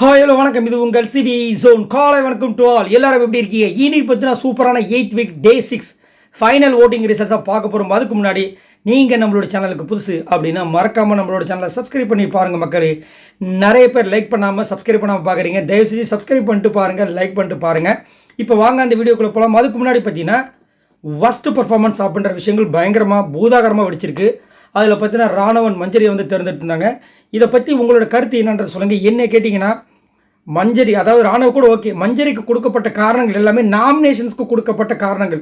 Hi hello வணக்கம். இது உங்கள் சிவி ஜோன். காலை வணக்கம் டு ஆல். எல்லாரும் எப்படி இருக்கீங்க? இன்னைக்கு பார்த்தீங்கன்னா சூப்பரான 8th week day 6 final voting ரிசல்ட்ஸாக பார்க்க போகிறோம். அதுக்கு முன்னாடி நீங்கள் நம்மளோட சேனலுக்கு புதுசு அப்படின்னா மறக்காமல் நம்மளோட சேனலை சப்ஸ்கிரைப் பண்ணி பாருங்கள் மக்களே. நிறைய பேர் லைக் பண்ணாமல் சப்ஸ்கிரைப் பண்ணாமல் பார்க்குறீங்க. தயவுசெய்து சப்ஸ்கிரைப் பண்ணிட்டு பாருங்கள், லைக் பண்ணிட்டு பாருங்கள். இப்போ வாங்க அந்த வீடியோக்குள்ளே போகலாம். அதுக்கு முன்னாடி பார்த்தீங்கன்னா ஒஸ்ட் பர்ஃபார்மன்ஸ் அப்படின்ற விஷயங்கள் பயங்கரமாக பூதாகரமாக வெடிச்சிருக்கு. அதில் பார்த்தீங்கன்னா ராணவன் மஞ்சரியை வந்து தேர்ந்தெடுத்திருந்தாங்க. இதை பற்றி உங்களோட கருத்து என்னன்ற சொல்லுங்கள். என்ன கேட்டிங்கன்னா மஞ்சரி, அதாவது ராணுவ கூட ஓகே, மஞ்சரிக்கு கொடுக்கப்பட்ட காரணங்கள் எல்லாமே நாமினேஷன்ஸ்க்கு கொடுக்கப்பட்ட காரணங்கள்.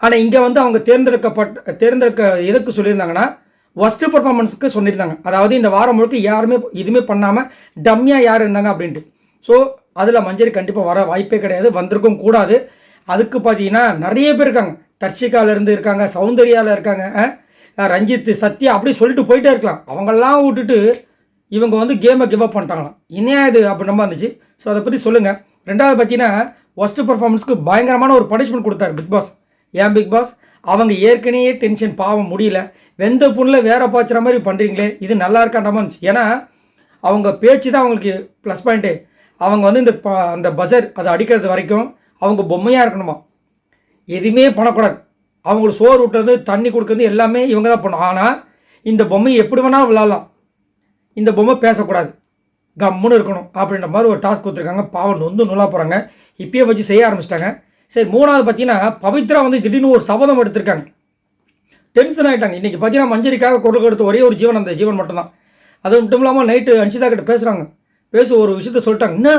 ஆனால் இங்கே வந்து அவங்க தேர்ந்தெடுக்க எதுக்கு சொல்லியிருந்தாங்கன்னா ஒஸ்ட் பர்ஃபார்மன்ஸுக்கு சொல்லியிருந்தாங்க. அதாவது இந்த வாரம் முழுக்க யாருமே இதுவுமே பண்ணாமல் டம்மியாக யார் இருந்தாங்க அப்படின்ட்டு. ஸோ அதில் மஞ்சரி கண்டிப்பாக வர வாய்ப்பே கிடையாது, வந்திருக்கும் கூடாது. அதுக்கு பார்த்தீங்கன்னா நிறைய பேர் இருக்காங்க. தர்ஷிகாவிலேருந்து இருக்காங்க, சௌந்தர்யாவில் இருக்காங்க, ரஞ்சித், சத்யா, அப்படி சொல்லிட்டு போயிட்டே இருக்கலாம். அவங்கெல்லாம் விட்டுட்டு இவங்க வந்து கேமை கிவ் அப் பண்ணிட்டாங்களாம். இனியா இது அப்படி நம்ம இருந்துச்சு. ஸோ அதை பற்றி சொல்லுங்கள். ரெண்டாவது பார்த்தீங்கன்னா ஒஸ்ட் பர்ஃபார்மன்ஸ்க்கு பயங்கரமான ஒரு பனிஷ்மெண்ட் கொடுத்தாரு பிக் பாஸ். ஏன் பிக் பாஸ், அவங்க ஏற்கனவே டென்ஷன் பாவம் முடியல, வெந்த புண்ணில் வேற பாய்ச்சுற மாதிரி பண்ணுறீங்களே, இது நல்லா இருக்காண்டாமா இருந்துச்சு. ஏன்னா அவங்க பேச்சு தான் அவங்களுக்கு ப்ளஸ் பாயிண்ட்டு. அவங்க வந்து அந்த பஸர் அதை அடிக்கிறது வரைக்கும் அவங்க பொம்மையாக இருக்கணுமா, எதுவுமே பண்ணக்கூடாது. அவங்களுக்கு சோறு விட்டுறது, தண்ணி கொடுக்குறது எல்லாமே இவங்க தான் பண்ணணும். ஆனால் இந்த பொம்மையை எப்படி வேணாலும் விளாட்லாம், இந்த பொம்மை பேசக்கூடாது, கம்முன்னு இருக்கணும் அப்படின்ற மாதிரி ஒரு டாஸ்க் கொடுத்துருக்காங்க. பாவம் நொந்து நூலாக போகிறாங்க. இப்பயே வச்சு செய்ய ஆரம்பிச்சிட்டாங்க. சரி, மூணாவது பார்த்தீங்கன்னா பவித்ரா வந்து திடீர்னு ஒரு சபதம் எடுத்திருக்காங்க. டென்ஷன் ஆகிட்டாங்க. இன்றைக்கி பார்த்தீங்கன்னா மஞ்சரிக்காக குரல் கொடுத்த ஒரே ஒரு ஜீவன், அந்த ஜீவன் மட்டும்தான். அது மட்டும் இல்லாமல் நைட்டு அன்ஷிதா கிட்ட பேசுகிறாங்க. ஒரு விஷயத்த சொல்லிட்டாங்க. என்ன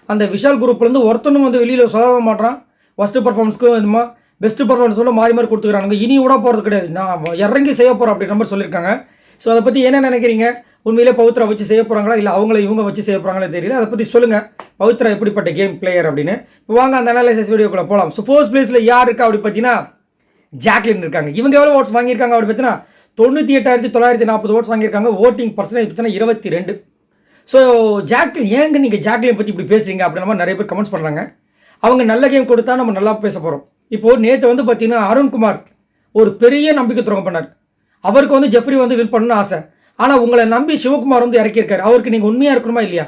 அந்த விஷால் குரூப்லேருந்து ஒருத்தனும் வந்து வெளியில் சொல்ல மாட்டான். ஃபஸ்ட்டு பர்ஃபார்மன்ஸ்க்கும் என்னமோ பெஸ்ட்டு பர்ஃபார்மன்ஸ் சொல்ல மாறி மாறி கொடுத்துக்கிறாங்க. இனி விட போகிறது கிடையாது, நான் இறங்கி செய்ய போகிறேன் அப்படின்ற மாதிரி சொல்லியிருக்காங்க. ஸோ அதை பற்றி என்ன நினைக்கிறீங்க? உண்மையிலே பவித்ரா வச்சு செய்ய போகிறாங்களா, இல்லை அவங்கள இவங்க வச்சு செய்ய போகிறாங்களே தெரியல. அதை பற்றி சொல்லுங்கள். பவித்ரா எப்படிப்பட்ட கேம் பிளேயர் அப்படின்னு. இப்போ வாங்க அந்த அனாலிசிஸ் வீடியோக்குள்ளே போகலாம். ஸோ ஃபர்ஸ்ட் பிளேஸில் யார் இருக்கா அப்படி பார்த்தீங்கன்னா ஜாக்லின் இருக்காங்க. இவங்க எவ்வளோ ஓட்ஸ் வாங்கியிருக்காங்க அப்படி பார்த்தீங்கன்னா 98,940 ஓட்ஸ் வாங்கியிருக்காங்க. ஓட்டிங் பர்சன்டேஜ் பார்த்தீங்கன்னா 22. ஸோ ஜாக்லின், ஏங்க நீங்கள் ஜாக்லின் பற்றி இப்படி பேசுகிறீங்க அப்படின்ற மாதிரி நிறைய பேர் கமெண்ட்ஸ் பண்ணுறாங்க. அவங்க நல்ல கேம் கொடுத்தா நம்ம நல்லா பேச போகிறோம். இப்போது நேற்று வந்து பார்த்தீங்கன்னா அருண்குமார் ஒரு பெரிய நம்பிக்கை துரோகம் பண்ணார். அவருக்கு வந்து ஜெஃப்ரி வந்து வின் பண்ணணும்னு ஆசை. ஆனால் உங்களை நம்பி சிவகுமார் வந்து இறக்கியிருக்காரு. அவருக்கு நீங்கள் உண்மையாக இருக்கணுமா இல்லையா?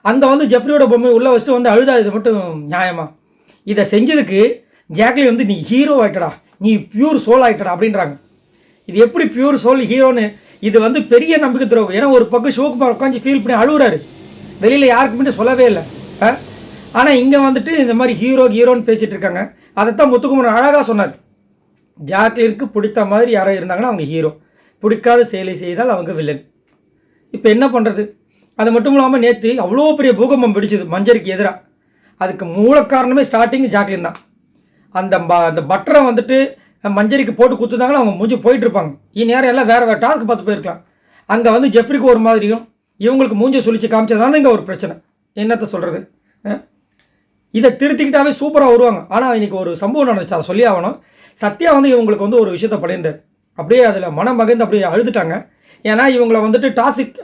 அங்கே வந்து ஜெஃப்ரியோட பொம்மை உள்ளே வச்சுட்டு வந்து அழுதா, இது மட்டும் நியாயமா? இதை செஞ்சதுக்கு ஜாக்லின் வந்து நீ ஹீரோ ஆகிட்டடா, நீ பியூர் சோல் ஆகிட்டடா அப்படின்றாங்க. இது எப்படி பியூர் சோல் ஹீரோன்னு? இது வந்து பெரிய நம்பிக்கை துரோகம். ஏன்னா ஒரு பக்கம் சிவகுமார் உட்காந்து ஃபீல் பண்ணி அழுகுறாரு, வெளியில் யாருக்குமே சொல்லவே இல்லை. ஆனால் இங்கே வந்துட்டு இந்த மாதிரி ஹீரோன்னு பேசிகிட்டு இருக்காங்க. அதைத்தான் முத்துக்குமார் அழகாக சொன்னார். ஜாக்லினுக்கு பிடித்த மாதிரி யாரோ இருந்தாங்கன்னா அவங்க ஹீரோ, பிடிக்காத செயலை செய்தால் அவங்க வில்லன். இப்போ என்ன பண்ணுறது? அது மட்டும் இல்லாமல் நேற்று அவ்வளோ பெரிய பூகம்பம் பிடிச்சது மஞ்சரிக்கு எதிராக. அதுக்கு மூல காரணமே ஸ்டார்டிங் ஜாக்லின் தான். அந்த பட்டரை வந்துட்டு மஞ்சரிக்கு போட்டு குத்துதாங்கன்னா அவங்க மூஞ்சி போயிட்டு இருப்பாங்க. நேரம் எல்லாம் வேறு டாஸ்க் பார்த்து போயிருக்கலாம். அங்கே வந்து ஜெஃப்ரிக்கு ஒரு மாதிரியும் இவங்களுக்கு மூஞ்சி சொல்லிச்சு காமிச்சதுனால இங்கே ஒரு பிரச்சனை. என்னத்தை சொல்கிறது? இதை திருத்திக்கிட்டாவே சூப்பராக வருவாங்க. ஆனால் இன்றைக்கி ஒரு சம்பவம் நடந்துச்சு, அதை சொல்லி ஆகணும். சத்யா வந்து இவங்களுக்கு வந்து ஒரு விஷயத்தை பண்ணியிருந்தார். அப்படியே அதில் மனம் மகிழ்ந்து அப்படியே அழுதுட்டாங்க. ஏன்னா இவங்களை வந்துட்டு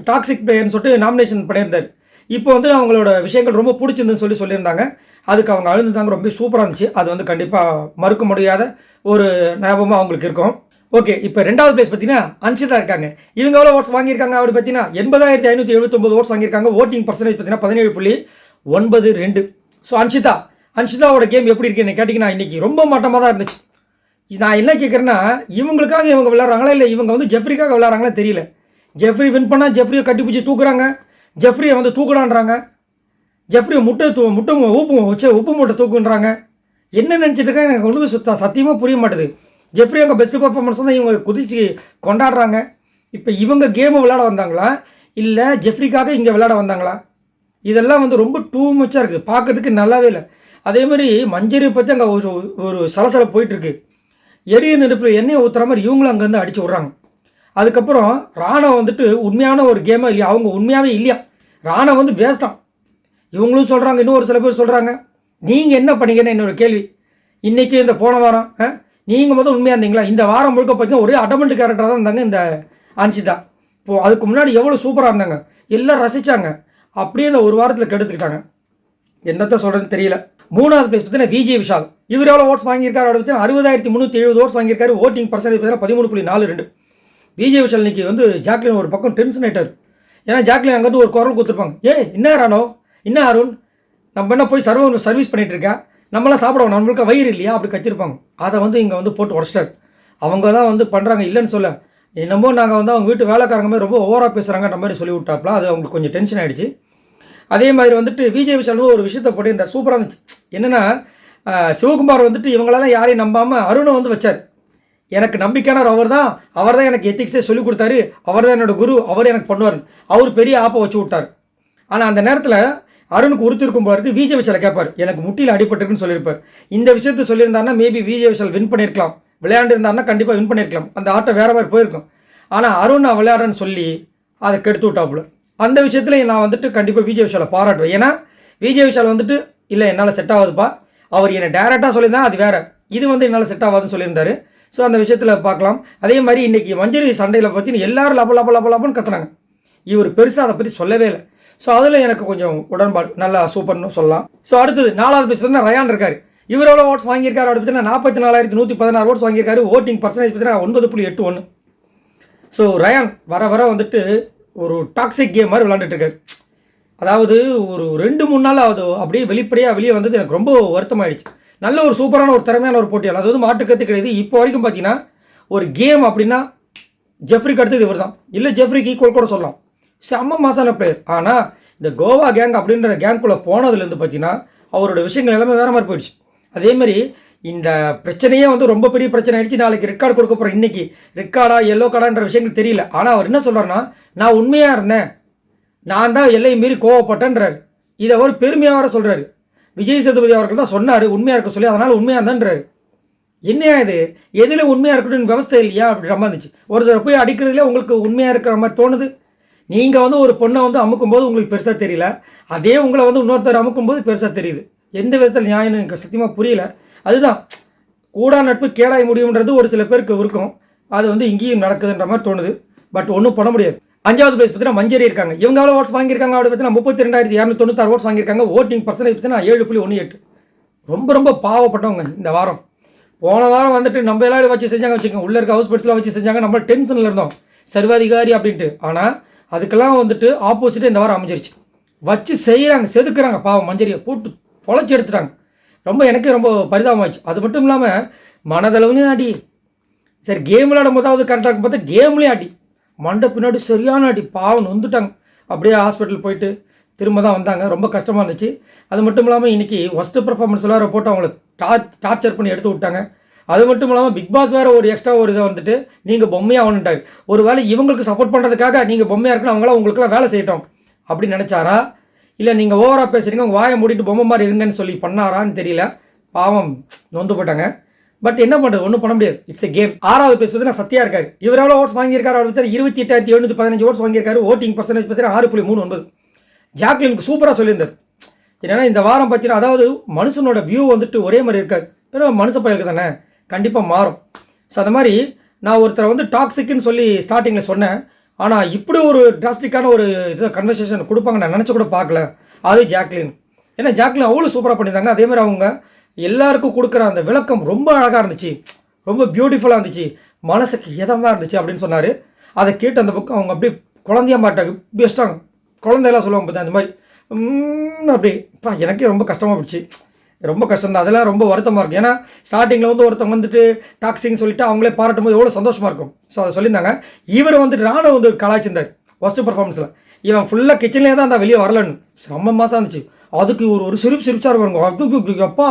டாக்ஸிக் பிளேயர்னு சொல்லிட்டு நாமினேஷன் பண்ணியிருந்தார். இப்போ வந்து அவங்களோட விஷயங்கள் ரொம்ப பிடிச்சிருந்துன்னு சொல்லியிருந்தாங்க. அதுக்கு அவங்க அழுதுட்டாங்க. ரொம்ப சூப்பராக இருந்துச்சு. அது வந்து கண்டிப்பாக மறுக்க முடியாத ஒரு ஞாபகமாக அவங்களுக்கு இருக்கும். ஓகே, இப்போ ரெண்டாவது பிளேஸ் பார்த்தீங்கன்னா அன்ஷிதா இருக்காங்க. இவங்க எவ்வளோ ஓட்ஸ் வாங்கியிருக்காங்க அப்படி பார்த்தீங்கன்னா 80,579 ஓட்ஸ் வாங்கியிருக்காங்க. ஓட்டிங் பர்சன்டேஜ் பார்த்தீங்கன்னா 17.92. ஸோ அன்ஷிதாவோட கேம் எப்படி இருக்குன்னு கேட்டிங்கன்னா இன்றைக்கி ரொம்ப மட்டமாக தான் இருந்துச்சு. நான் என்ன கேட்குறேன்னா, இவங்களுக்காக இவங்க விளையாடுறாங்களா, இல்லை இவங்க வந்து ஜெஃப்ரிக்காக விளையாடுறாங்களா தெரியல. ஜெஃப்ரி வின் பண்ணால் ஜெஃப்ரியை கட்டி பிடிச்சி தூக்குறாங்க, ஜெஃப்ரியை வந்து தூக்குடான்றாங்க, ஜெஃப்ரியை உப்பு மூட்டை தூக்குன்றாங்க. என்ன நினச்சிட்டு இருக்காங்க எனக்கு ஒன்றுமே சத்தியமாக புரிய மாட்டுது. ஜெஃப்ரி அங்கே பெஸ்ட் பர்ஃபார்மன்ஸ் தான் இவங்க குதிச்சு கொண்டாடுறாங்க. இப்போ இவங்க கேமை விளையாட வந்தாங்களா, இல்லை ஜெஃப்ரிக்காக இங்கே விளையாட வந்தாங்களா? இதெல்லாம் வந்து ரொம்ப டூ மச்சாக இருக்குது, பார்க்கறதுக்கு நல்லாவே இல்லை. அதே மாதிரி மஞ்சரியை பற்றி அங்கே ஒரு சலசலை போயிட்டுருக்கு. எரிய நெருப்பில் எண்ணெயை ஊற்றுற மாதிரி இவங்களும் அங்கேருந்து அடித்து விட்றாங்க. அதுக்கப்புறம் ராணவ வந்துட்டு உண்மையான ஒரு கேமாக இல்லையா, அவங்க உண்மையாகவே இல்லையா, ராணவ வந்து வேஸ்ட்டான் இவங்களும் சொல்கிறாங்க. இன்னும் ஒரு சில பேர் சொல்கிறாங்க. நீங்கள் என்ன பண்ணீங்கன்னு என்னோட கேள்வி. இன்றைக்கி இந்த போன வாரம் நீங்கள் முதல் உண்மையாக இருந்தீங்களா? இந்த வாரம் முழுக்க பார்த்தீங்கன்னா ஒரே அடமெண்ட் கேரக்டராக தான் இருந்தாங்க இந்த அன்ஷிதா. இப்போது அதுக்கு முன்னாடி எவ்வளோ சூப்பராக இருந்தாங்க, எல்லாம் ரசித்தாங்க. அப்படியே இந்த ஒரு வாரத்தில் கெடுத்துக்கிட்டாங்க. என்னத்த சொல்கிறதுன்னு தெரியல. மூணாவது பிளேஸ் பார்த்தீங்கன்னா விஜய் விஷால். இவர் எவ்வளோ ஓட்ஸ் வாங்கியிருக்காரு அப்படி பார்த்தீங்கன்னா 60,370 ஓட்ஸ் வாங்கியிருக்காரு. ஓட்டிங் பர்சன்டேஜ் பார்த்தீங்கன்னா 13.42. விஜய் விஷால் இன்னைக்கு வந்து ஜாக்லின் ஒரு பக்கம் டென்ஷன் ஆகிட்டார். ஏன்னா ஜாக்லின் அங்கேருந்து ஒரு குரல் கொடுத்துருப்பாங்க. என்ன ராணோ, என்ன அருண், நம்ம என்ன போய் சர்வீஸ் பண்ணிகிட்டு இருக்கேன், நம்மளாம் சாப்பிடுவோம், நம்மளுக்கு வயிறு இல்லையா அப்படி கத்திருப்பாங்க. அதை வந்து இங்கே வந்து போட்டு உடச்சிட்டார். அவங்க தான் வந்து பண்ணுறாங்க இல்லைன்னு சொல்ல, என்னமோ நாங்கள் வந்து அவங்க வீட்டு வேலைக்காரங்க மாதிரி ரொம்ப ஓவராக பேசுகிறாங்கன்ற மாதிரி சொல்லி விட்டாப்ல. அது அவங்களுக்கு கொஞ்சம் டென்ஷன் ஆகிடுச்சு. அதே மாதிரி வந்துட்டு விஜய் விஷால் ஒரு விஷயத்தை போட்டு இந்த சூப்பராக இருந்துச்சு. என்னென்னா சிவகுமார் வந்துட்டு இவங்களெல்லாம் யாரையும் நம்பாமல் அருணை வந்து வச்சார். எனக்கு நம்பிக்கையானவர் அவர் தான் எனக்கு எத்திக்ஸே சொல்லிக் கொடுத்தாரு, அவர் தான் என்னோடய குரு, அவர் எனக்கு பண்ணுவார், அவர் பெரிய ஆப்பை வச்சு விட்டார். ஆனால் அந்த நேரத்தில் அருணுக்கு உறுத்திருக்கும் போல இருக்குது. விஜய் விஷாலை கேட்பார், எனக்கு முட்டியில் அடிபட்டிருக்குன்னு சொல்லியிருப்பார். இந்த விஷயத்தை சொல்லியிருந்தாருன்னா மேபி விஜய் விஷால் வின் பண்ணியிருக்கலாம், விளையாண்டுருந்தாருன்னா கண்டிப்பாக வின் பண்ணியிருக்கலாம், அந்த ஆட்டம் வேறு மாதிரி போயிருக்கும். ஆனால் அருண் நான் விளையாடுறேன்னு சொல்லி அதை கெடுத்து விட்டாப்புல. அந்த விஷயத்தில் நான் வந்துட்டு கண்டிப்பாக விஜய் விஷாலை பாராட்டுவேன். ஏன்னா விஜய் விஷால் வந்துட்டு இல்லை என்னால் செட் ஆகுதுப்பா, அவர் என்னை டேரெக்டாக சொல்லியிருந்தா அது வேறு, இது வந்து என்னால் செட் ஆகாதுன்னு சொல்லியிருந்தாரு. ஸோ அந்த விஷயத்தில் பார்க்கலாம். அதே மாதிரி இன்றைக்கி மஞ்சரி சண்டையில் பார்த்தீங்கன்னா எல்லோரும் லபன்னு கத்துனாங்க. இவர் பெருசாக அதை பற்றி சொல்லவே இல்லை. ஸோ அதில் எனக்கு கொஞ்சம் உடன்பாடு, நல்லா சூப்பர்னு சொல்லலாம். ஸோ அடுத்தது 4வது பிளேஸ் பார்த்தீங்கன்னா ரயான் இருக்கார். இவர் எவ்வளோ ஓட்ஸ் வாங்கியிருக்காரு அப்படி பார்த்தீங்கன்னா 44,116 ஓட்ஸ் வாங்கியிருக்காரு. ஓட்டிங் பர்சன்டேஜ் பார்த்தீங்கன்னா 9.81. ஸோ ரயான் வர வர வந்துட்டு ஒரு டாக்ஸிக் கேம் மாதிரி விளாண்டுட்டு இருக்காரு. அதாவது ஒரு 2-3 நாள் அது அப்படியே வெளிப்படையாக வெளியே வந்தது எனக்கு ரொம்ப வருத்தமாயிடுச்சு. நல்ல ஒரு சூப்பரான ஒரு திறமையான ஒரு போட்டியாளர், அது வந்து மாட்டுக்கத்து கிடையாது. இப்போ வரைக்கும் பார்த்தீங்கன்னா ஒரு கேம் அப்படின்னா ஜெஃப்ரிக்கு அடுத்தது இவர் தான், இல்லை ஜெஃப்ரிக்கு ஈக்குவல் கூட சொல்லலாம். செம்ம மாசான பிளேயர். ஆனால் இந்த கோவா கேங் அப்படின்ற கேங்குள்ளே போனதுலேருந்து பார்த்தீங்கன்னா அவரோட விஷயங்கள் எல்லாமே வேறு மாதிரி போயிடுச்சு. அதேமாதிரி இந்த பிரச்சனையே வந்து ரொம்ப பெரிய பிரச்சனை ஆகிடுச்சு. நாளைக்கு ரெட் கார்டு கொடுக்க போகிறோம், இன்றைக்கி ரெட் கார்டா எல்லோ கார்டான்ற விஷயங்கள் தெரியல. ஆனால் அவர் என்ன சொல்கிறாருன்னா, நான் உண்மையாக இருந்தேன், நான் தான் எல்லையை மீறி கோவப்பட்டேன்றார். இதை அவர் பெருமையாக வர சொல்கிறாரு. விஜய் சேதுபதி அவர்கள் தான் சொன்னார் உண்மையாக இருக்க சொல்லி, அதனால் உண்மையாக இருந்தான்றாரு. என்னையா இது, எதில் உண்மையாக இருக்கணும்னு விவசாய இல்லையா அப்படின்ற மாதிரி இருந்துச்சு. ஒரு சில போய் அடிக்கிறதுல உங்களுக்கு உண்மையாக இருக்கிற மாதிரி தோணுது. நீங்கள் வந்து ஒரு பொண்ணை வந்து அமுக்கும்போது உங்களுக்கு பெருசாக தெரியல, அதே உங்களை வந்து இன்னொருத்தர் அமுக்கும்போது பெருசாக தெரியுது. எந்த விதத்தில் நியாயம்னு எனக்கு சத்தியமாக புரியல. அதுதான் கூடா நட்பு கேடாய் முடியும்ன்றது ஒரு சில பேருக்கு இருக்கும். அது வந்து இங்கேயும் நடக்குதுன்ற மாதிரி தோணுது. பட் ஒன்றும் பண்ண முடியாது. 5வது பிளேஸ் பார்த்தீங்கன்னா மஞ்சரி இருக்காங்க. இவங்க எவ்வளோ ஓட்ஸ் வாங்கியிருக்காங்க அப்படி பார்த்தீங்கன்னா 32,296 ஓட்ஸ் வாங்கியிருக்காங்க. ஓட்டிங் பர்சன்டேஜ் பார்த்தீங்கன்னா 7.18. ரொம்ப ரொம்ப பாவப்பட்டவங்க இந்த வாரம். போன வாரம் வந்துட்டு நம்ம எல்லாரும் வச்சு செஞ்சாங்க வச்சுக்கோங்க, உள்ளே இருக்க ஹவுஸ் பெட்ஸ்லாம் வச்சு செஞ்சாங்க, நம்ம டென்ஷனில் இருந்தோம் சர்வாதிகாரி அப்படின்ட்டு. ஆனால் அதுக்கெல்லாம் வந்துட்டு ஆப்போசிட்டாக இந்த வாரம் அமைஞ்சிருச்சு. வச்சு செய்கிறாங்க, செதுக்குறாங்க, பாவம் மஞ்சரியை போட்டு பொழைச்சி எடுத்துட்டாங்க. ரொம்ப எனக்கே ரொம்ப பரிதாபமாகிடுச்சு. அது மட்டும் இல்லாமல் மனதளவுலையும் அடி, சரி கேம் விளையாடும் போதாவது கரெக்டாக இருக்கும் பார்த்தா கேம்லேயும் அடி, மண்டை பின்னாடி சரியான அடி, பாவம் வந்துட்டாங்க. அப்படியே ஹாஸ்பிட்டல் போயிட்டு திரும்ப தான் வந்தாங்க. ரொம்ப கஷ்டமாக இருந்துச்சு. அது மட்டும் இல்லாமல் இன்றைக்கி ஒஸ்ட்டு பர்ஃபார்மன்ஸ் எல்லோரும் போட்டு அவங்கள டார்ச்சர் பண்ணி எடுத்து விட்டாங்க. அது மட்டும் இல்லாமல் பிக் பாஸ் வேறு ஒரு எக்ஸ்ட்ரா ஒரு இதை வந்துட்டு நீங்கள் பொம்மையாக ஆகணுன்ட்டாங்க. ஒரு வேளை இவங்களுக்கு சப்போர்ட் பண்ணுறதுக்காக நீங்கள் பொம்மையாக இருக்கணும், அவங்களாம் உங்களுக்குலாம் வேலை செய்யட்டும் அப்படின்னு நினச்சாரா, இல்லை நீங்கள் ஓவராக பேசுகிறீங்க உங்கள் வாயை மூடிட்டு பொம்மை மாதிரி இருங்கன்னு சொல்லி பண்ணாரான்னு தெரியல. பாவம் நொந்து போட்டாங்க. பட் என்ன பண்ணுறது, ஒன்றும் பண்ண முடியாது, இட்ஸ் எ கேம். 6வது பிளேஸ் பார்த்தீங்கன்னா சத்யா இருக்காரு. இவர் எவ்வளோ ஓட்ஸ் வாங்கியிருக்காரு அவர் பார்த்தீங்கன்னா 28,715 ஓட்ஸ் வாங்கியிருக்காரு. ஓட்டிங் பர்சன்டேஜ் பார்த்தீங்கன்னா 6.39. ஜாக்லினுக்கு சூப்பராக சொல்லியிருந்தார். ஏன்னா இந்த வாரம் பார்த்தீங்கன்னா அதாவது மனுஷனோட வியூ வந்துட்டு ஒரே மாதிரி இருக்காது, ஏன்னா மனுஷ பயலுக்கு தானே கண்டிப்பாக மாறும். ஸோ அந்த மாதிரி நான் ஒருத்தரை வந்து டாக்ஸிக்குன்னு சொல்லி ஸ்டார்டிங்கில் சொன்னேன். ஆனால் இப்படி ஒரு டிராஸ்டிக்கான ஒரு இதை கன்வர்சேஷன் கொடுப்பாங்க நான் நினச்சி கூட பார்க்கல. அது ஜாக்லின். ஏன்னா ஜாக்லின் அவ்வளோ சூப்பராக பண்ணியிருந்தாங்க. அதேமாதிரி அவங்க எல்லாருக்கும் கொடுக்குற அந்த விளக்கம் ரொம்ப அழகாக இருந்துச்சு, ரொம்ப பியூட்டிஃபுல்லாக இருந்துச்சு, மனசுக்கு இதமாக இருந்துச்சு அப்படின்னு சொன்னார். அதை கேட்டு அந்த பக்கம் அவங்க அப்படியே குழந்தையா மாட்டாங்க, பெஸ்ட்டாங்க குழந்தையெல்லாம் சொல்லுவாங்க பார்த்தா அந்த மாதிரி அப்படி. எனக்கே ரொம்ப கஷ்டமாக போச்சு, ரொம்ப கஷ்டம் தான். அதெல்லாம் ரொம்ப வருத்தமாக இருக்கும். ஏன்னா ஸ்டார்டிங்கில் வந்து ஒருத்தவங்க வந்துட்டு டாக்ஸிங் சொல்லிட்டு அவங்களே பாராட்டும் போது எவ்வளோ சந்தோஷமாக இருக்கும். ஸோ அதை சொல்லியிருந்தாங்க. இவர் வந்துட்டு ராணுவ வந்து கலாய்ச்சிருந்தார் ஃபஸ்ட்டு பர்ஃபார்மன்ஸில். இவன் ஃபுல்லாக கிச்சன்லேயே தான் அந்த வெளியே வரலன்னு செம்ம மாதம் இருந்துச்சு. அதுக்கு ஒரு சிரிச்சா இருப்பாருங்க, அப்படி அப்பா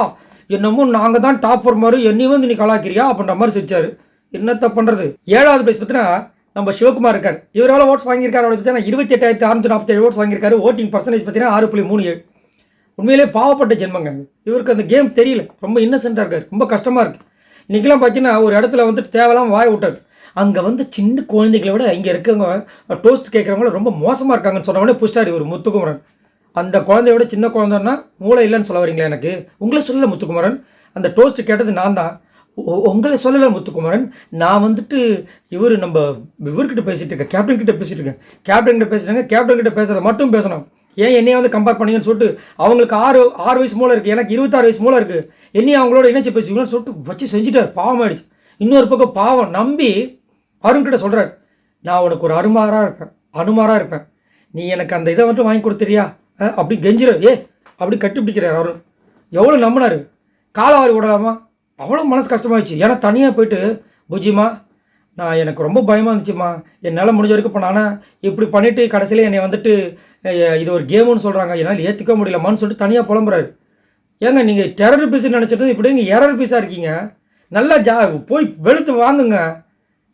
என்னமோ நாங்கள் தான் டாப் ஒரு மாதிரி என்னையும் வந்து நீ கலாய்க்கிறியா அப்படின்ற மாதிரி சிரிச்சார். என்னத்தை பண்ணுறது. 7வது பிளேஸ் பார்த்தீங்கன்னா நம்ம சிவகுமார் இருக்கார். இவர் எவ்வளோ ஓட்ஸ் வாங்கியிருக்காரு அப்படின்னு பார்த்தீங்கன்னா 28,647 ஓட்ஸ் வாங்கியிருக்காரு. ஓட்டிங் பர்சன்டேஜ் பார்த்தீங்கன்னா 6.37. உண்மையிலே பாவப்பட்ட ஜென்மங்க. இவருக்கு அந்த கேம் தெரியல, ரொம்ப இன்னசென்ட்டாக இருக்கார், ரொம்ப கஷ்டமாக இருக்குது. இன்றைக்கெல்லாம் பார்த்தீங்கன்னா ஒரு இடத்துல வந்துட்டு தேவையில்லாமல் வாய் விட்டார். அங்கே வந்து சின்ன குழந்தைகளை விட இங்கே இருக்கவங்க டோஸ்ட் கேட்குறவங்கள ரொம்ப மோசமாக இருக்காங்கன்னு சொன்னவொடனே புஷ்டார் இவர் முத்துக்குமரன். அந்த குழந்தையோட சின்ன குழந்தைன்னா மூளை இல்லைன்னு சொல்ல வரீங்களா? எனக்கு உங்களை சொல்லலை முத்துக்குமரன், அந்த டோஸ்ட்டு கேட்டது நான் தான். உங்களை சொல்லலை முத்துக்குமரன், நான் வந்துட்டு நம்ம இவர்கிட்ட பேசிகிட்டு இருக்கேன், கேப்டன் கிட்ட பேசிகிட்டு இருக்கேன். கேப்டன் கிட்ட பேசுகிறாங்க, கேப்டன் கிட்ட பேசுகிறத மட்டும் பேசணும், ஏன் என்னையை வந்து கம்பேர் பண்ணீங்கன்னு சொல்லிட்டு அவங்களுக்கு 6 வயசு மூளை இருக்குது, எனக்கு 26 வயசு மூளை இருக்குது, என்னையும் அவங்களோட இணைச்சி பேசுவீங்கன்னு சொல்லிட்டு வச்சு செஞ்சுட்டார். பாவம் ஆயிடுச்சு. இன்னொரு பக்கம் பாவம் நம்பி அருண்கிட்ட சொல்கிறார், நான் உனக்கு ஒரு அனுமாராக இருப்பேன், நீ எனக்கு அந்த இதை மட்டும் வாங்கி கொடுத்துறியா, அப்படி கெஞ்சிறார், அப்படி கட்டி பிடிக்கிறார் அருண். எவ்வளோ நம்பினார், காலவாரி விடலாமா, அவ்வளோ மனசு கஷ்டமாயிடுச்சு. ஏன்னா தனியாக போயிட்டு புஜிமா எனக்கு ரொம்ப பயமாக இருந்துச்சுமா, என்னால் முடிஞ்ச வரைக்கும் இப்போ நானே இப்படி பண்ணிவிட்டு கடைசியில் என்னை வந்துட்டு இது ஒரு கேமுன்னு சொல்கிறாங்க, என்னால் ஏற்றுக்க முடியலமான்னு சொல்லிட்டு தனியாக புலம்புறாரு. ஏங்க நீங்கள் டெரர் பீஸுன்னு நினச்சிட்டு இப்படி நீங்கள் எரர் பீஸாக இருக்கீங்க, நல்லா போய் வெளுத்து வாங்குங்க,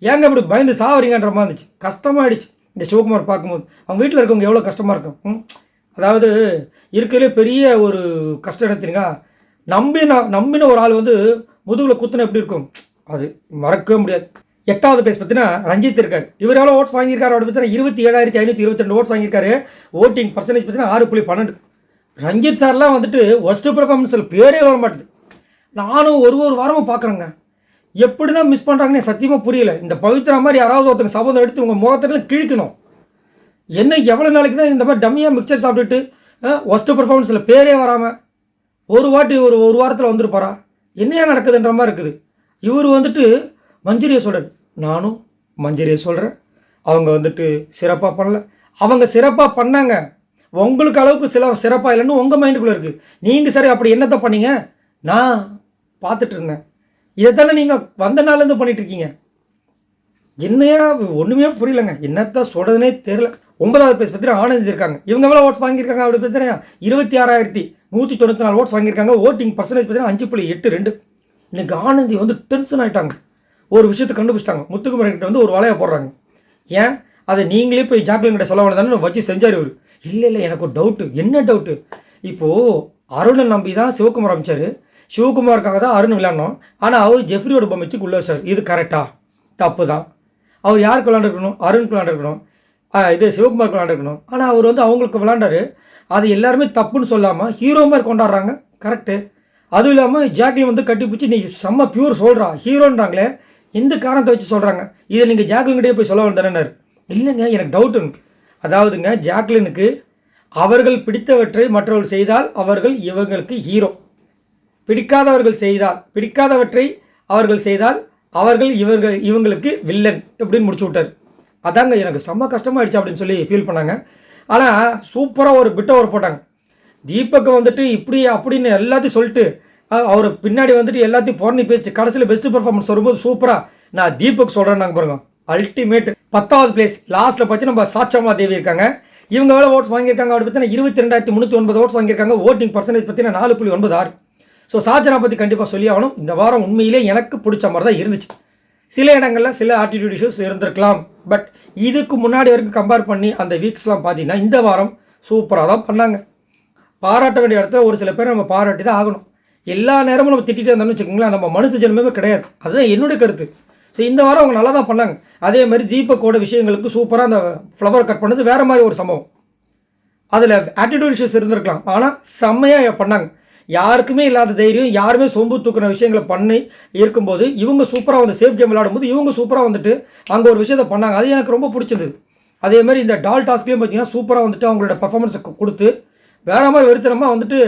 ஏங்க இப்படி பயந்து சாவறீங்கன்ற மாதிரி இருந்துச்சு. கஷ்டமாயிடுச்சு இந்த சிவகுமார் பார்க்கும்போது. அவங்க வீட்டில் இருக்கவங்க எவ்வளோ கஷ்டமாக இருக்கும். அதாவது இருக்கிறதுலே பெரிய ஒரு கஷ்டம் என்ன தெரியுங்க, நம்பின ஒரு ஆள் வந்து முதுகில் குத்துனா எப்படி இருக்கும், அது மறக்கவே முடியாது. 8வது பிளேஸ் பார்த்தீங்கன்னா ரஞ்சித் இருக்கார். இவர் எவ்வளோ ஓட்ஸ் வாங்கியிருக்காரு அப்படி பார்த்தீங்கன்னா 27,522 ஓட்ஸ் வாங்கியிருக்காரு. ஓட்டிங் பர்சன்டேஜ் பார்த்தீங்கன்னா 6.12. ரஞ்சித் சார்லாம் வந்துட்டு ஒர்ஸ்ட் பெர்ஃபார்மன்ஸில் பேரே வர மாட்டுது. நானும் ஒரு வாரமும் பார்க்குறேங்க, எப்படி தான் மிஸ் பண்ணுறாங்கன்னு சத்தியமாக புரியல. இந்த பவித்ரா மாதிரி யாராவது ஒருத்தங்க சபதம் எடுத்து உங்கள் முகத்தில் கிழிக்கணும். என்ன எவ்வளோ நாளைக்கு தான் இந்த மாதிரி டம்மியாக மிக்சர் சாப்பிட்டுட்டு ஒர்ஸ்ட் பெர்ஃபார்மன்ஸில் பேரே வராமல் ஒரு வாரத்தில் வந்துருப்பாரா, என்னையா நடக்குதுன்ற மாதிரி இருக்குது. இவர் வந்துட்டு மஞ்சரியை சொல்கிறார், நானும் மஞ்சரியை சொல்கிறேன், அவங்க வந்துட்டு சிறப்பாக பண்ணல, அவங்க சிறப்பாக பண்ணாங்க, உங்களுக்கு அளவுக்கு சிறப்பாக இல்லைன்னு உங்கள் மைண்டுக்குள்ளே இருக்குது. நீங்கள் சரி அப்படி என்னத்தை பண்ணீங்க, நான் பார்த்துட்டு இருந்தேன், இதை தானே நீங்கள் வந்த நாள்லேருந்து பண்ணிகிட்ருக்கீங்க. என்னையா ஒன்றுமே புரியலைங்க, என்னத்தை சொல்கிறதுனே தெரில. 9வது பிளேஸ் பார்த்தீங்கன்னா ஆனந்த் இருக்காங்க. இவங்க எவ்வளோ ஓட்ஸ் வாங்கியிருக்காங்க அப்படி பார்த்தீங்கன்னா 26,194 ஓட்ஸ் வாங்கியிருக்காங்க. ஓட்டிங் பர்சன்டேஜ் பார்த்தீங்கன்னா 5.82. இன்றைக்கி ஆனந்தி வந்து டென்ஷன் ஆகிட்டாங்க, ஒரு விஷயத்தை கண்டுபிடிச்சிட்டாங்க. முத்துக்குமரன்கிட்ட வந்து ஒரு வலையை போடுறாங்க. ஏன் அதை நீங்களே போய் ஜாக்லின் கிட்ட சொல்ல வேண்டாம்னு வச்சு செஞ்சார் இவர். இல்லை எனக்கு ஒரு டவுட்டு. என்ன டவுட்டு, இப்போது அருணை நம்பி தான் சிவகுமார் அமைச்சார், சிவகுமாருக்காக தான் அருண் விளையாடணும். ஆனால் அவர் ஜெஃப்ரியோட பொம்மைக்கு உள்ளே சார், இது கரெக்டாக தப்பு தான். அவர் யாருக்கு விளாண்டுருக்கணும், அருணுக்கு விளாண்டுருக்கணும், இது சிவகுமாருக்கு விளாண்டுருக்கணும். ஆனால் அவர் வந்து அவங்களுக்கு விளாண்டாரு. அது எல்லாருமே தப்புன்னு சொல்லாமல் ஹீரோ மாதிரி கொண்டாடுறாங்க, கரெக்டு. அதுவும் இல்லாமல் ஜாக்லின் வந்து கட்டி பிடிச்சி நீ செம்ம பியூர் சொல்கிறா ஹீரோன்றாங்களே, இந்த காரணத்தை வச்சு சொல்கிறாங்க. இதை நீங்கள் ஜாக்லின்கிட்டே போய் சொல்ல வேண்டானேன்னாரு. இல்லைங்க எனக்கு டவுட்டுங்க. அதாவதுங்க ஜாக்லினுக்கு அவர்கள் பிடித்தவற்றை மற்றவர்கள் செய்தால் அவர்கள் இவங்களுக்கு ஹீரோ, பிடிக்காதவற்றை அவர்கள் செய்தால் அவர்கள் இவங்களுக்கு வில்லன் அப்படின்னு முடிச்சு விட்டார். அதாங்க எனக்கு செம்ம கஷ்டமாயிடுச்சு அப்படின்னு சொல்லி ஃபீல் பண்ணாங்க. ஆனால் சூப்பராக ஒரு பிட்டை போட்டாங்க. தீபக் வந்துட்டு இப்படி அப்படின்னு எல்லாத்தையும் சொல்லிட்டு அவர் பின்னாடி வந்துட்டு எல்லாத்தையும் பொறணி பேசிட்டு கடைசியில் பெஸ்ட் பெர்ஃபார்மன்ஸ் வரும்போது சூப்பராக நான் தீபக் சொல்கிறேன் நாங்கள் பாருங்க, அல்டிமேட். 10வது பிளேஸ் லாஸ்ட்டில் பார்த்து நம்ம சாட்சமா தேவி இருக்காங்க. இவங்க எவ்வளோ ஓட்ஸ் வாங்கியிருக்காங்க அப்படி பார்த்தீங்கன்னா 22,309 ஓட்ஸ் வாங்கியிருக்காங்க. ஓட்டிங் பர்சன்டேஜ் பார்த்தீங்கன்னா 4.96. ஸோ சாட்சனா பற்றி கண்டிப்பாக சொல்லி ஆகணும். இந்த வாரம் உண்மையிலே எனக்கு பிடிச்ச மாதிரி தான் இருந்துச்சு. சில இடங்களில் சில ஆட்டிடியூட் இஷ்யூஸ் இருந்திருக்கலாம், பட் இதுக்கு முன்னாடி வரைக்கும் கம்பேர் பண்ணி அந்த வீக்ஸ்லாம் பார்த்தீங்கன்னா இந்த வாரம் சூப்பராக தான் பண்ணாங்க. பாராட்ட வேண்டிய இடத்துல ஒரு சில பேர் நம்ம பாராட்டி தான் ஆகணும். எல்லா நேரமும் நம்ம திட்டிகிட்டே இருந்தோம்னு வச்சுக்கோங்களேன், நம்ம மனுஷ ஜென்மமே கிடையாது. அதுதான் என்னுடைய கருத்து. ஸோ இந்த வாரம் அவங்க நல்லா தான் பண்ணாங்க. அதே மாதிரி தீபக்கோட விஷயங்களுக்கு சூப்பராக அந்த ஃப்ளவர் கட் பண்ணது வேறு மாதிரி ஒரு சம்பவம். அதில் ஆட்டிடியூட் இஷ்யூஸ் இருந்திருக்கலாம், ஆனால் செம்மையாக பண்ணாங்க. யாருக்குமே இல்லாத தைரியம், யாருமே சொம்பு தூக்குன விஷயங்களை பண்ணி இருக்கும்போது இவங்க சூப்பராக வந்து சேஃப் கேம் விளையாடும்போது இவங்க சூப்பராக வந்துட்டு அங்கே ஒரு விஷயத்தை பண்ணாங்க. அது எனக்கு ரொம்ப பிடிச்சது. அதே மாதிரி இந்த டால் டாஸ்க்லேயும் பார்த்தீங்கன்னா சூப்பராக வந்துட்டு அவங்களோட பர்ஃபார்மன்ஸை கொடுத்து வேறு மாதிரி வெறுத்தனமாக வந்துட்டு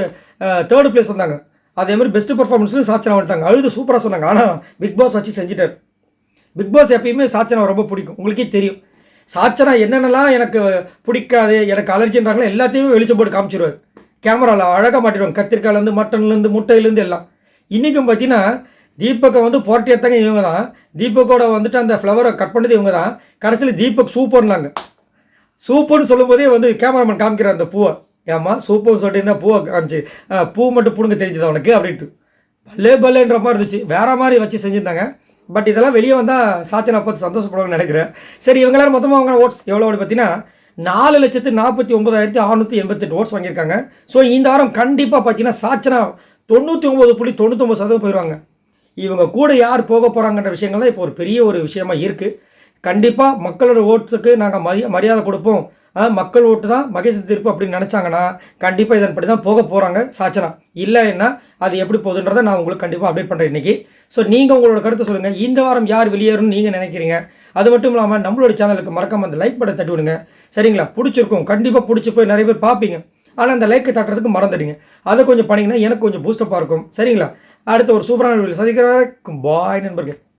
3rd பிளேஸ் வந்தாங்க. அதே மாதிரி பெஸ்ட் பர்ஃபார்மன்ஸ்லையும் சாச்சனா வந்துட்டாங்க. அழுது சூப்பராக சொன்னாங்க. ஆனால் பிக் பாஸ் வச்சு செஞ்சுட்டார். பிக் பாஸ் எப்பயுமே சாச்சனா ரொம்ப பிடிக்கும், உங்களுக்கே தெரியும். சாச்சனா என்னென்னலாம் எனக்கு பிடிக்காது, எனக்கு அலர்ஜின்றாங்களோ எல்லாத்தையுமே வெளிச்சம் போட்டு காமிச்சிடுவார். கேமராவில் அழகாக மாட்டிடுவாங்க, கத்திரிக்காயிலேருந்து மட்டன்லேருந்து முட்டையிலேருந்து எல்லாம். இன்றைக்கும் பார்த்தீங்கன்னா தீபக்கை வந்து போட்டி எடுத்தாங்க இவங்க தான். தீபக்கோட வந்துட்டு அந்த ஃப்ளவரை கட் பண்ணது இவங்க தான். கடைசியில் தீபக் சூப்பர்னாங்க. சூப்பர்னு சொல்லும் போதே வந்து கேமராமேன் காமிக்கிறார் அந்த பூவை. ஏம்மா சூப்பர்னு சொல்லிட்டு பூவை காமிச்சு பூ மட்டும் பிடுங்க தெரிஞ்சது அவனுக்கு அப்படின்ட்டு பல்லேன்ற மாதிரி இருந்துச்சு. வேறு மாதிரி வச்சு செஞ்சுருந்தாங்க. பட் இதெல்லாம் வெளியே வந்தால் சாச்சனா பார்த்து சந்தோஷப்படுவாங்கன்னு நினைக்கிறேன். சரி, இவங்க எல்லாரும் மொத்தமாக அவங்க ஓட்ஸ் எவ்வளோ அப்படி பார்த்தீங்கன்னா 4,49,688 ஓட்ஸ் வாங்கியிருக்காங்க. ஸோ இந்த வாரம் கண்டிப்பாக பார்த்தீங்கன்னா சாச்சனா 99.99% போயிடுவாங்க. இவங்க கூட யார் போக போகிறாங்கன்ற விஷயங்கள்லாம் இப்போ ஒரு பெரிய ஒரு விஷயமா இருக்குது. கண்டிப்பாக மக்களோட ஓட்ஸுக்கு நாங்கள் மரியாதை கொடுப்போம், மக்கள் ஓட்டு தான் மகேஷ் தீர்ப்பு அப்படின்னு நினச்சாங்கன்னா கண்டிப்பாக இதன்படி தான் போக போகிறாங்க சாச்சனா. இல்லைன்னா அது எப்படி போகுதுன்றதை நான் உங்களுக்கு கண்டிப்பாக அப்டேட் பண்ணுறேன் இன்றைக்கி. ஸோ நீங்கள் உங்களோட கருத்தை சொல்லுங்கள். இந்த வாரம் யார் வெளியேறும்னு நீங்கள் நினைக்கிறீங்க? அது மட்டும் இல்லாமல் நம்மளோட சேனலுக்கு மறக்காமல் அந்த லைக் பட்டன் தட்டி விடுங்க. சரிங்களா? பிடிச்சிருக்கும், கண்டிப்பாக பிடிச்சி போய் நிறைய பேர் பார்ப்பீங்க. ஆனால் அந்த லைக்கை தட்டுறதுக்கு மறந்துடுங்க. அதை கொஞ்சம் பண்ணிங்கன்னா எனக்கு கொஞ்சம் பூஸ்டப்பாக இருக்கும். சரிங்களா? அடுத்த ஒரு சூப்பரான வீடியோ சந்திக்கிற வரைக்கும் பாய் நண்பர்கள்.